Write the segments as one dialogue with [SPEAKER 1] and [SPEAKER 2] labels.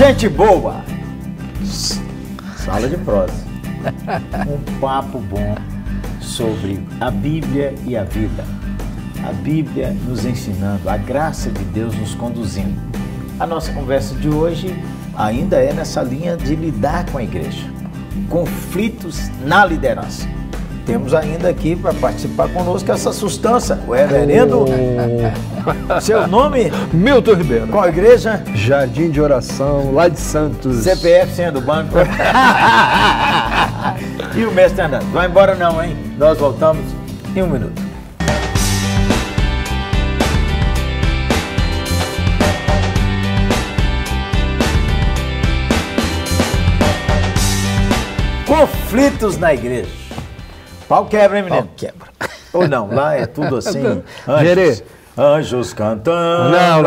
[SPEAKER 1] Gente boa! Sala de prosa. Um papo bom sobre a Bíblia e a vida. A Bíblia nos ensinando, a graça de Deus nos conduzindo. A nossa conversa de hoje ainda é nessa linha de lidar com a igreja. Conflitos na liderança. Temos ainda aqui para participar conosco essa sustância, o reverendo. Seu nome?
[SPEAKER 2] Milton Ribeiro.
[SPEAKER 1] Qual igreja?
[SPEAKER 2] Jardim de Oração, lá de Santos.
[SPEAKER 1] CPF senha do banco. E o mestre Andando. Vai embora não, hein? Nós voltamos em 1 minuto. Conflitos na igreja. Pau quebra, hein, menino?
[SPEAKER 2] Pau quebra.
[SPEAKER 1] Ou não, lá é tudo assim. Anjos cantando.
[SPEAKER 2] Não.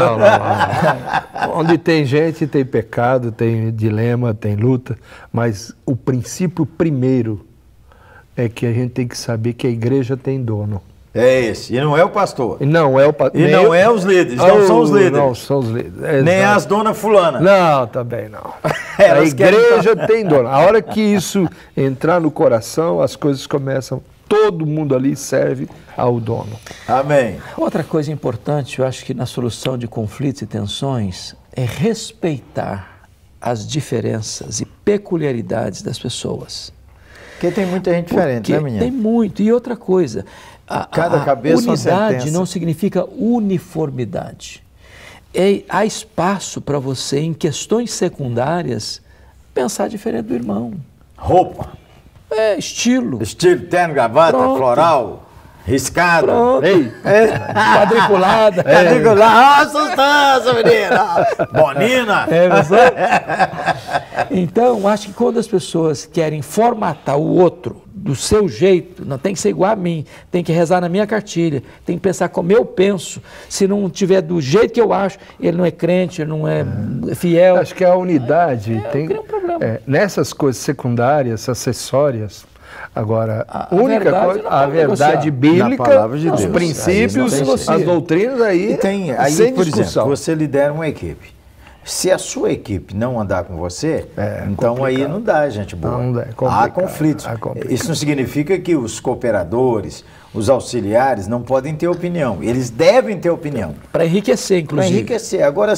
[SPEAKER 2] Onde tem gente, tem pecado, tem dilema, tem luta. Mas o princípio primeiro é que a gente tem que saber que a igreja tem dono.
[SPEAKER 1] É esse. E não é o pastor.
[SPEAKER 2] E não é o pastor.
[SPEAKER 1] E não é os líderes. Não são os líderes.
[SPEAKER 2] Não são os líderes.
[SPEAKER 1] Nem as donas fulana.
[SPEAKER 2] Não, também não. A igreja tem dono. A hora que isso entrar no coração, as coisas começam. Todo mundo ali serve ao dono.
[SPEAKER 1] Amém.
[SPEAKER 3] Outra coisa importante, eu acho que na solução de conflitos e tensões, é respeitar as diferenças e peculiaridades das pessoas.
[SPEAKER 1] Porque tem muita gente diferente, né, menina?
[SPEAKER 3] Tem muito. E outra coisa,
[SPEAKER 1] cada cabeça
[SPEAKER 3] unidade não significa uniformidade. Há espaço para você, em questões secundárias, pensar diferente do irmão.
[SPEAKER 1] Roupa.
[SPEAKER 3] Estilo.
[SPEAKER 1] Estilo, terno, gravata, floral, riscada.
[SPEAKER 3] Ei, quadriculada.
[SPEAKER 1] Quadriculada. Sustância, menina. Bonina.
[SPEAKER 3] Então, acho que quando as pessoas querem formatar o outro do seu jeito, não tem que ser igual a mim, tem que rezar na minha cartilha, tem que pensar como eu penso. Se não tiver do jeito que eu acho, ele não é crente, ele não é fiel.
[SPEAKER 2] Acho que a unidade tem
[SPEAKER 3] um problema.
[SPEAKER 2] Nessas coisas secundárias, acessórias. Agora,
[SPEAKER 3] A
[SPEAKER 2] verdade bíblica, os princípios, as doutrinas
[SPEAKER 1] e tem aí,
[SPEAKER 2] sem
[SPEAKER 1] por
[SPEAKER 2] discussão.
[SPEAKER 1] Exemplo, você lidera uma equipe. Se a sua equipe não andar com você, então complicado. Aí não dá, gente boa.
[SPEAKER 2] Não dá,
[SPEAKER 1] há conflitos. Isso não significa que os cooperadores, os auxiliares não podem ter opinião. Eles devem ter opinião.
[SPEAKER 3] Para enriquecer, inclusive.
[SPEAKER 1] Para enriquecer. Agora,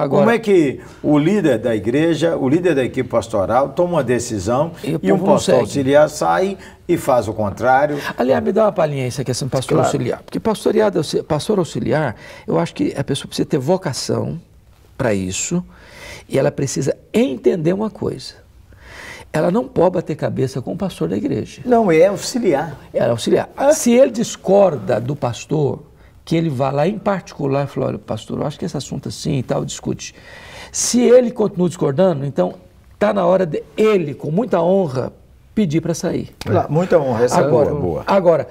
[SPEAKER 1] como é que o líder da igreja, o líder da equipe pastoral toma uma decisão e um pastor auxiliar sai e faz o contrário?
[SPEAKER 3] Aliás, me dá uma palhinha essa questão do pastor auxiliar. Porque pastor auxiliar, eu acho que a pessoa precisa ter vocação para isso, e ela precisa entender uma coisa. Ela não pode bater cabeça com o pastor da igreja.
[SPEAKER 1] Não, é auxiliar.
[SPEAKER 3] É auxiliar. Se ele discorda do pastor, que ele vá lá em particular e fala, olha, pastor, eu acho que esse assunto assim e tal, discute. Se ele continua discordando, então está na hora de ele, com muita honra, pedir para sair.
[SPEAKER 1] Muita honra, essa
[SPEAKER 3] agora,
[SPEAKER 1] boa.
[SPEAKER 3] Agora,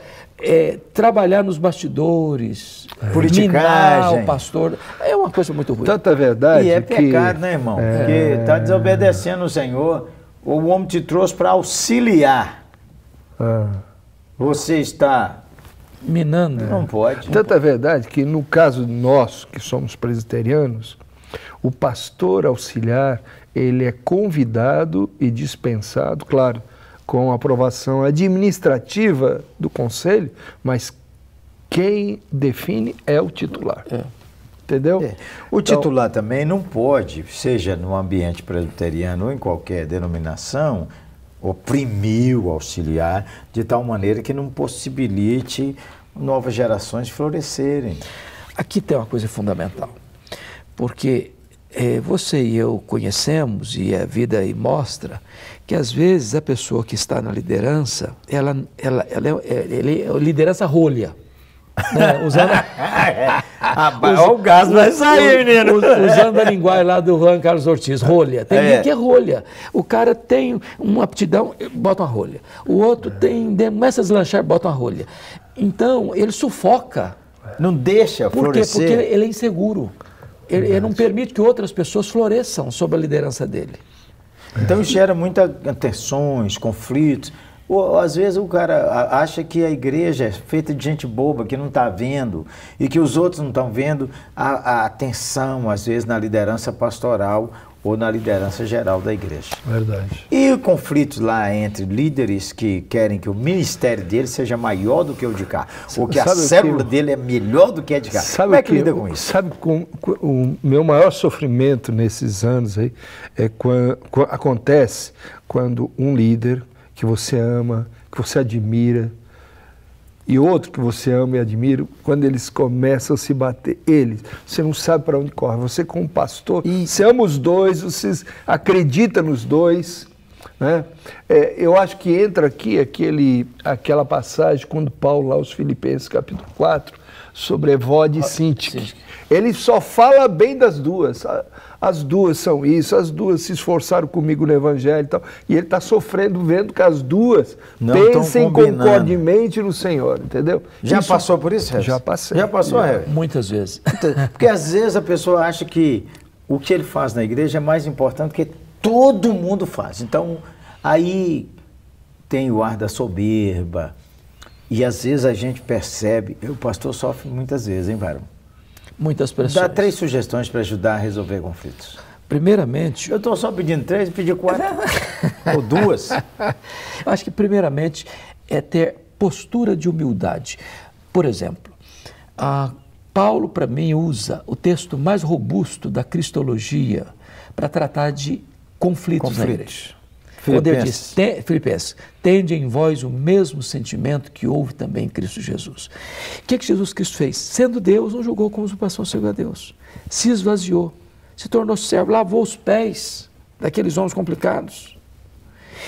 [SPEAKER 3] trabalhar nos bastidores,
[SPEAKER 1] politicagem,
[SPEAKER 3] o pastor, é uma coisa muito ruim.
[SPEAKER 2] Tanta verdade.
[SPEAKER 1] E é pecado, né, irmão? Porque está desobedecendo o Senhor. O homem te trouxe para auxiliar. Você está
[SPEAKER 3] minando.
[SPEAKER 1] Não pode.
[SPEAKER 2] Tanta verdade que no caso nosso, que somos presbiterianos, o pastor auxiliar, ele é convidado e dispensado, claro, com aprovação administrativa do conselho, mas quem define é o titular. Entendeu?
[SPEAKER 1] O titular também não pode, seja no ambiente presbiteriano ou em qualquer denominação, oprimir o auxiliar de tal maneira que não possibilite novas gerações florescerem.
[SPEAKER 3] Aqui tem uma coisa fundamental, porque você e eu conhecemos, e a vida aí mostra, que às vezes a pessoa que está na liderança, ela é liderança rolha. Né? Usando...
[SPEAKER 1] o gás vai sair, menino.
[SPEAKER 3] Usando a linguagem lá do Juan Carlos Ortiz, rolha. Tem gente que é rolha. O cara tem uma aptidão, bota uma rolha. O outro começa a deslanchar, bota uma rolha. Então, ele sufoca.
[SPEAKER 1] Não deixa florescer.
[SPEAKER 3] Porque ele é inseguro. Ele não permite que outras pessoas floresçam sob a liderança dele.
[SPEAKER 1] Então isso gera muitas tensões, conflitos. Ou, às vezes o cara acha que a igreja é feita de gente boba, que não está vendo, e que os outros não estão vendo a tensão, às vezes, na liderança pastoral, ou na liderança geral da igreja.
[SPEAKER 2] Verdade.
[SPEAKER 1] E conflitos lá entre líderes que querem que o ministério dele seja maior do que o de cá, ou que a célula dele é melhor do que a de cá. Como é que lida com isso?
[SPEAKER 2] Sabe, o meu maior sofrimento nesses anos aí é acontece quando um líder que você ama, que você admira, e outro que você ama e admira, quando eles começam a se bater, você não sabe para onde corre. Você como pastor, você ama os dois, você acredita nos dois, né? Eu acho que entra aqui aquela passagem quando Paulo, lá aos Filipenses, capítulo 4, sobre Evode e Sintique. Ele só fala bem das duas. As duas são isso, as duas se esforçaram comigo no Evangelho e tal. E ele está sofrendo vendo que as duas pensem concordemente no Senhor, entendeu?
[SPEAKER 1] Já passou por isso, Reis?
[SPEAKER 2] Já passei.
[SPEAKER 1] Já passou, Reis?
[SPEAKER 3] Muitas vezes.
[SPEAKER 1] Porque às vezes a pessoa acha que o que ele faz na igreja é mais importante do que todo mundo faz. Então, aí tem o ar da soberba. E às vezes a gente percebe, o pastor sofre muitas vezes, hein, Varão?
[SPEAKER 3] Muitas pressões.
[SPEAKER 1] Dá 3 sugestões para ajudar a resolver conflitos.
[SPEAKER 3] Primeiramente...
[SPEAKER 1] Eu estou só pedindo 3, pedi 4. Ou 2.
[SPEAKER 3] Eu acho que primeiramente é ter postura de humildade. Por exemplo, Paulo, para mim, usa o texto mais robusto da cristologia para tratar de conflitos na igreja. Quando ele diz, Filipenses, tende em vós o mesmo sentimento que houve também em Cristo Jesus. O que Jesus Cristo fez? Sendo Deus, não julgou como usurpação segundo a Deus. Se esvaziou, se tornou servo, lavou os pés daqueles homens complicados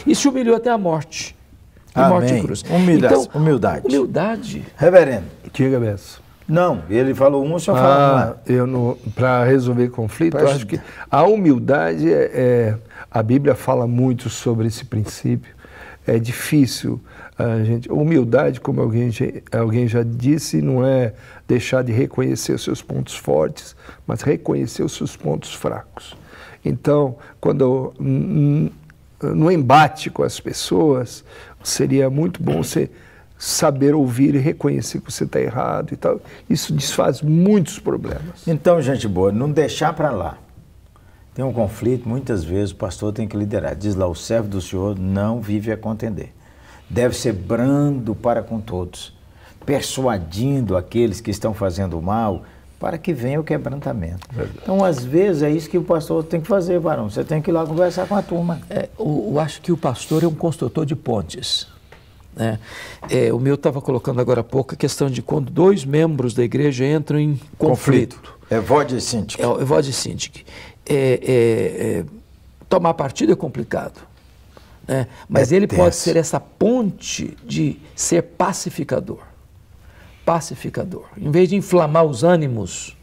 [SPEAKER 3] e se humilhou até a morte. Morte e cruz.
[SPEAKER 1] Humildade.
[SPEAKER 3] Humildade.
[SPEAKER 1] Reverendo.
[SPEAKER 2] Diga, Bessa.
[SPEAKER 1] Não, ele falou um, o senhor falou um.
[SPEAKER 2] Para resolver conflito, eu acho que a humildade a Bíblia fala muito sobre esse princípio. É difícil a gente... Humildade, como alguém já disse, não é deixar de reconhecer os seus pontos fortes, mas reconhecer os seus pontos fracos. Então, quando no embate com as pessoas, seria muito bom você saber ouvir e reconhecer que você está errado e tal. Isso desfaz muitos problemas.
[SPEAKER 1] Então, gente boa, não deixar para lá. Tem um conflito, muitas vezes o pastor tem que liderar. Diz lá, o servo do Senhor não vive a contender. Deve ser brando para com todos, persuadindo aqueles que estão fazendo o mal, para que venha o quebrantamento. Então, às vezes, é isso que o pastor tem que fazer, Varão. Você tem que ir lá conversar com a turma.
[SPEAKER 3] Eu acho que o pastor é um construtor de pontes. O meu estava colocando agora há pouco a questão de quando 2 membros da igreja entram em conflito.
[SPEAKER 1] Evode e Sintique.
[SPEAKER 3] Evode e Sintique. Tomar partido é complicado, né? Mas ele pode ser essa ponte de ser pacificador. Pacificador. Em vez de inflamar os ânimos,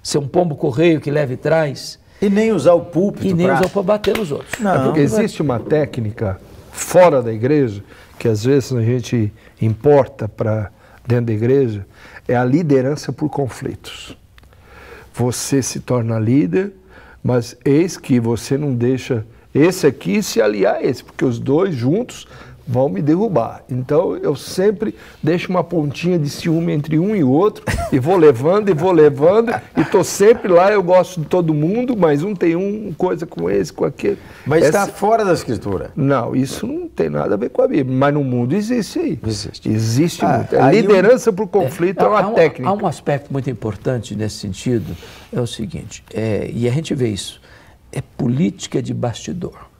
[SPEAKER 3] ser um pombo-correio que leva e traz.
[SPEAKER 1] E nem usar o púlpito
[SPEAKER 3] para bater nos outros.
[SPEAKER 2] Não, porque existe uma técnica fora da igreja, que às vezes a gente importa para dentro da igreja, é a liderança por conflitos. Você se torna líder, mas eis que você não deixa esse aqui se aliar a esse, porque os dois juntos vão me derrubar. Então eu sempre deixo uma pontinha de ciúme entre um e o outro, e vou levando, e estou sempre lá, eu gosto de todo mundo, mas um tem coisa com esse, com aquele.
[SPEAKER 1] Mas está fora da Escritura.
[SPEAKER 2] Não, isso não tem nada a ver com a Bíblia, mas no mundo existe aí. Existe muito.
[SPEAKER 3] A
[SPEAKER 2] liderança por conflito é uma técnica.
[SPEAKER 3] Há um aspecto muito importante nesse sentido, é o seguinte, e a gente vê isso, é política de bastidor.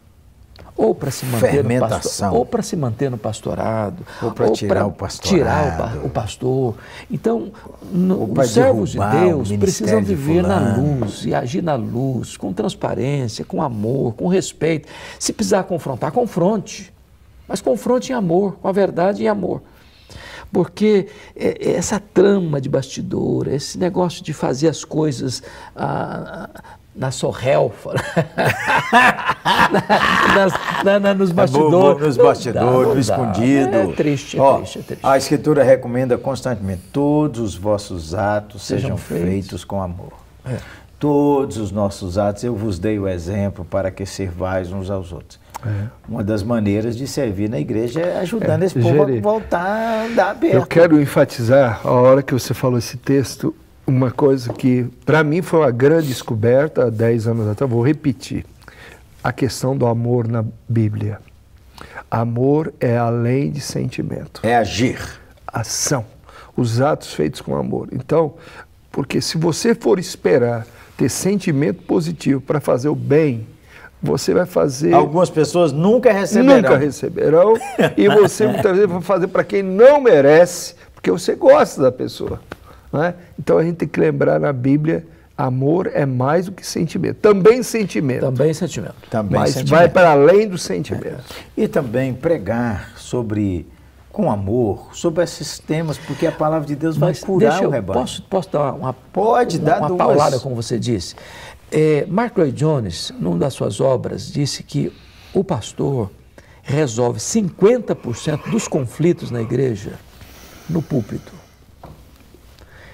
[SPEAKER 3] Ou para se manter no pastorado,
[SPEAKER 1] ou para tirar o pastorado,
[SPEAKER 3] o pastor. Então, os servos de Deus precisam viver na luz e agir na luz, com transparência, com amor, com respeito. Se precisar confrontar, confronte, mas confronte em amor, com a verdade e amor. Porque essa trama de bastidor, esse negócio de fazer as coisas na sorrelfa, nos bastidores.
[SPEAKER 1] No escondido.
[SPEAKER 3] É triste.
[SPEAKER 1] A Escritura recomenda constantemente, todos os vossos atos sejam feitos com amor. Todos os nossos atos, eu vos dei o exemplo para que servais uns aos outros. Uma das maneiras de servir na igreja é ajudando esse povo a voltar a andar aberto.
[SPEAKER 2] Eu quero enfatizar, a hora que você falou esse texto, uma coisa que para mim foi uma grande descoberta há 10 anos atrás, vou repetir. a questão do amor na Bíblia. Amor é além de sentimento.
[SPEAKER 1] É agir.
[SPEAKER 2] Ação. Os atos feitos com amor. Então, porque se você for esperar ter sentimento positivo para fazer o bem, você vai fazer...
[SPEAKER 1] Algumas pessoas nunca receberão.
[SPEAKER 2] Nunca receberão. E você muitas vezes vai fazer para quem não merece, porque você gosta da pessoa. Não é? Então a gente tem que lembrar na Bíblia, amor é mais do que sentimento. Também sentimento.
[SPEAKER 3] Também sentimento.
[SPEAKER 1] Também
[SPEAKER 2] Mas
[SPEAKER 1] sentimento.
[SPEAKER 2] vai para além do sentimento.
[SPEAKER 1] E também pregar sobre, com amor, sobre esses temas, porque a palavra de Deus vai curar o rebanho.
[SPEAKER 3] Posso dar uma
[SPEAKER 1] duas.
[SPEAKER 3] paulada, como você disse? Mark Lloyd Jones, numa das suas obras, disse que o pastor resolve 50% dos conflitos na igreja no púlpito,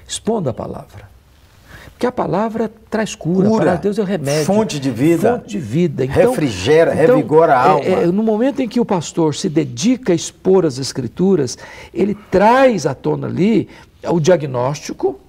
[SPEAKER 3] expondo a palavra. Porque a palavra traz cura, a palavra de Deus é o remédio.
[SPEAKER 1] Fonte de vida.
[SPEAKER 3] Fonte de vida.
[SPEAKER 1] Então, refrigera, revigora a alma.
[SPEAKER 3] No momento em que o pastor se dedica a expor as Escrituras, ele traz à tona ali o diagnóstico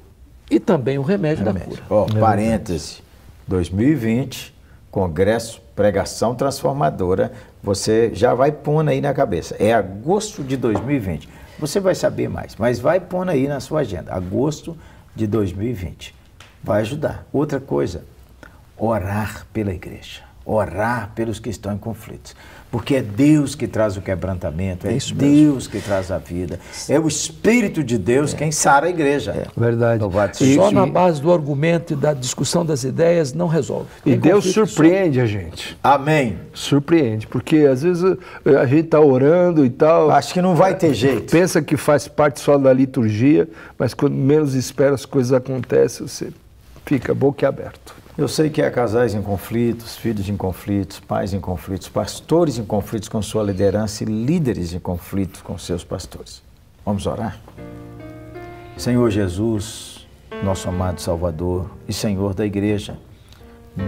[SPEAKER 3] e também o remédio. da cura.
[SPEAKER 1] Parêntese, 2020, Congresso Pregação Transformadora, você já vai pondo aí na cabeça. É agosto de 2020. Você vai saber mais, mas vai pondo aí na sua agenda. Agosto de 2020. Vai ajudar. Outra coisa, orar pela igreja. Orar pelos que estão em conflitos. Porque é Deus que traz o quebrantamento, é Deus que traz a vida. É o Espírito de Deus quem sara a igreja.
[SPEAKER 2] Verdade.
[SPEAKER 3] Só na base do argumento e da discussão das ideias não resolve.
[SPEAKER 2] E Deus surpreende a gente.
[SPEAKER 1] Amém.
[SPEAKER 2] Surpreende, porque às vezes a gente está orando e tal.
[SPEAKER 1] Acho que não vai ter jeito.
[SPEAKER 2] Pensa que faz parte só da liturgia, mas quando menos espera as coisas acontecem, você fica boquiaberto.
[SPEAKER 1] Eu sei que há casais em conflitos, filhos em conflitos, pais em conflitos, pastores em conflitos com sua liderança e líderes em conflitos com seus pastores. Vamos orar? Senhor Jesus, nosso amado Salvador e Senhor da igreja,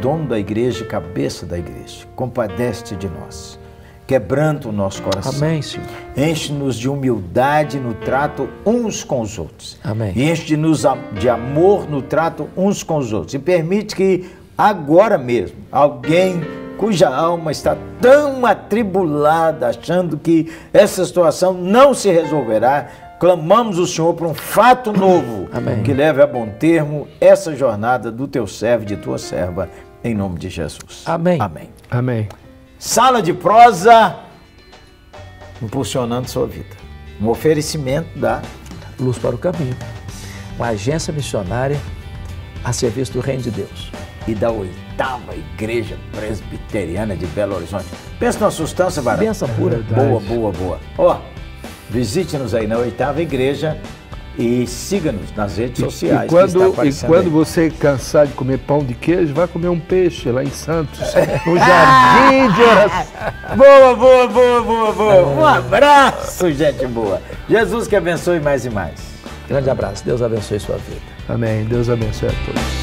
[SPEAKER 1] dono da igreja e cabeça da igreja, compadece-te de nós. Quebranta o nosso coração.
[SPEAKER 3] Amém, Senhor.
[SPEAKER 1] Enche-nos de humildade no trato uns com os outros.
[SPEAKER 3] Amém.
[SPEAKER 1] E enche-nos de amor no trato uns com os outros. E permite que agora mesmo alguém cuja alma está tão atribulada, achando que essa situação não se resolverá, clamamos o Senhor por um fato novo.
[SPEAKER 3] Amém.
[SPEAKER 1] Que leve a bom termo essa jornada do teu servo e de tua serva, em nome de Jesus.
[SPEAKER 3] Amém.
[SPEAKER 1] Amém.
[SPEAKER 2] Amém.
[SPEAKER 1] Sala de prosa, impulsionando sua vida. Um oferecimento da
[SPEAKER 3] Luz para o Caminho, uma agência missionária a serviço do Reino de Deus.
[SPEAKER 1] E da 8ª Igreja Presbiteriana de Belo Horizonte. Pensa numa sustância, Barão.
[SPEAKER 3] Benção pura.
[SPEAKER 1] Boa. Ó, visite-nos aí na 8ª Igreja e siga-nos nas redes sociais.
[SPEAKER 2] E quando você cansar de comer pão de queijo, vai comer um peixe lá em Santos, no Jardim de Oração.
[SPEAKER 1] Boa. Um abraço, gente boa. Jesus que abençoe mais e mais.
[SPEAKER 3] Grande abraço. Deus abençoe sua vida.
[SPEAKER 2] Amém. Deus abençoe a todos.